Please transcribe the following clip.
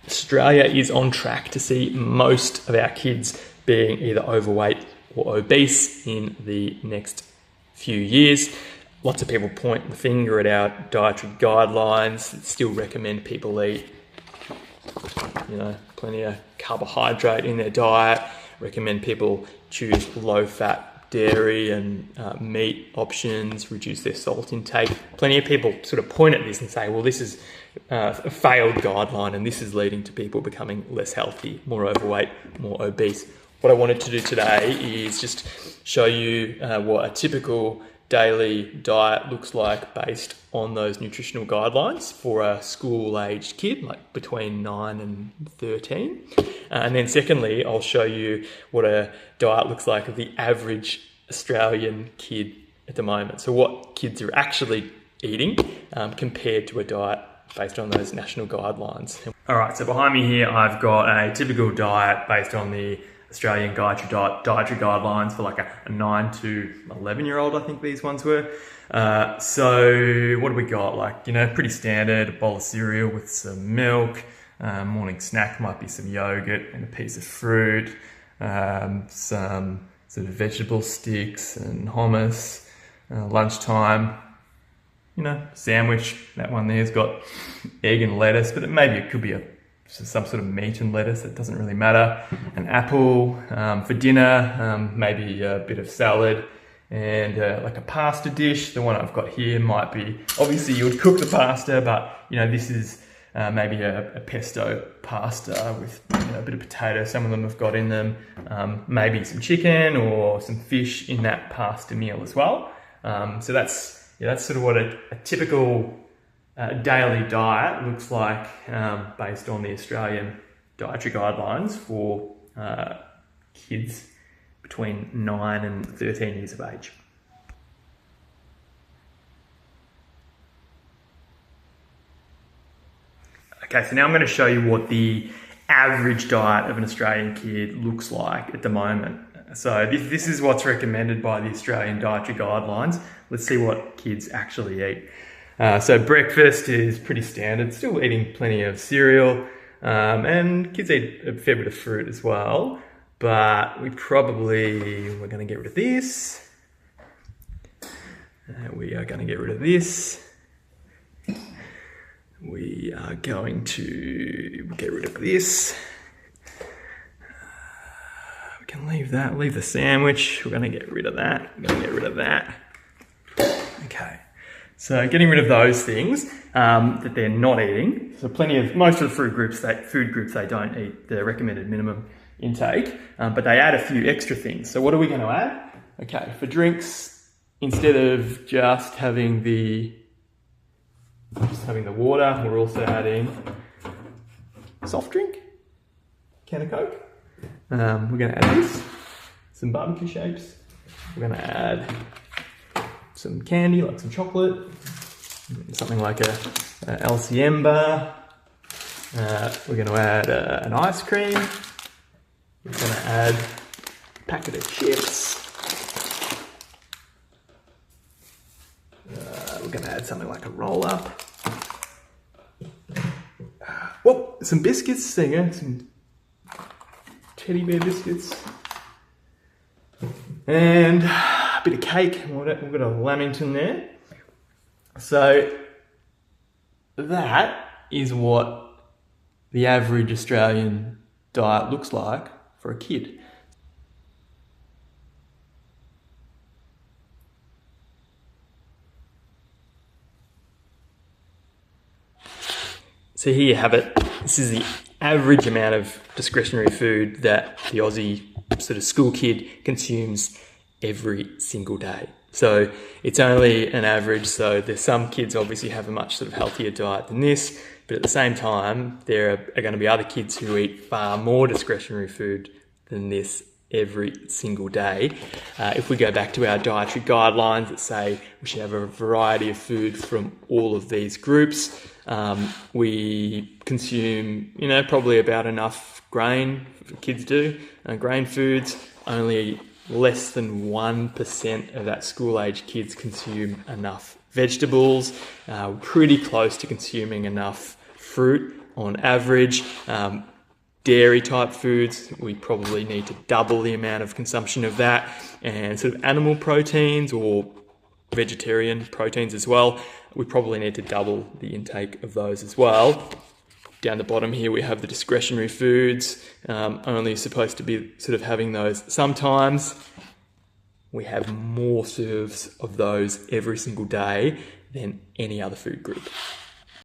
Australia is on track to see most of our kids being either overweight or obese in the next few years. Lots of people point the finger at our dietary guidelines that still recommend people eat, plenty of carbohydrate in their diet, recommend people choose low-fat dairy and meat options, reduce their salt intake. Plenty of people sort of point at this and say, well, this is a failed guideline and this is leading to people becoming less healthy, more overweight, more obese. What I wanted to do today is just show you what a typical daily diet looks like based on those nutritional guidelines for a school-aged kid, like between 9 and 13. And then secondly, I'll show you what a diet looks like of the average Australian kid at the moment. So what kids are actually eating compared to a diet based on those national guidelines. All right, so behind me here, I've got a typical diet based on the Australian Dietary Guidelines for like a 9 to 11-year-old, I think these ones were. So what do we got? Like, pretty standard, a bowl of cereal with some milk. Morning snack might be some yogurt and a piece of fruit. Some sort of vegetable sticks and hummus. Lunchtime, sandwich. That one there's got egg and lettuce, but maybe it could be some sort of meat and lettuce, it doesn't really matter. An apple. For dinner, maybe a bit of salad and like a pasta dish. The one I've got here might be, obviously you would cook the pasta, but this is maybe a pesto pasta with a bit of potato. Some of them have got in them maybe some chicken or some fish in that pasta meal as well. So that's sort of what a typical daily diet looks like based on the Australian Dietary Guidelines for kids between 9 and 13 years of age. Okay, so now I'm going to show you what the average diet of an Australian kid looks like at the moment. So this is what's recommended by the Australian Dietary Guidelines. Let's see what kids actually eat. So breakfast is pretty standard, still eating plenty of cereal, and kids eat a fair bit of fruit as well, but we're going to get rid of this. We are going to get rid of this. We are going to get rid of this. We can leave that, leave the sandwich. We're going to get rid of that. We're going to get rid of that. Okay. So getting rid of those things that they're not eating. So most of the food groups they don't eat the recommended minimum intake, but they add a few extra things. So what are we going to add? Okay, for drinks, instead of just having the water, we're also adding soft drink, can of Coke. We're going to add this, some barbecue shapes. We're going to add some candy, like some chocolate, something like a LCM bar. We're going to add an ice cream. We're going to add a packet of chips. We're going to add something like a roll-up. Whoa, some biscuits. There you go, some teddy bear biscuits. And a bit of cake. We've got a lamington there. So that is what the average Australian diet looks like for a kid. So here you have it. This is the average amount of discretionary food that the Aussie sort of school kid consumes every single day. So it's only an average, so there's some kids obviously have a much sort of healthier diet than this, but at the same time, there are going to be other kids who eat far more discretionary food than this every single day. If we go back to our dietary guidelines that say we should have a variety of food from all of these groups, we consume, probably about enough grain, kids do, grain foods. Only less than 1% of that school-age kids consume enough vegetables, pretty close to consuming enough fruit. on average. Dairy type foods, we probably need to double the amount of consumption of that, and sort of animal proteins or vegetarian proteins as well, we probably need to double the intake of those as well. Down the bottom here we have the discretionary foods, only supposed to be sort of having those sometimes. We have more serves of those every single day than any other food group.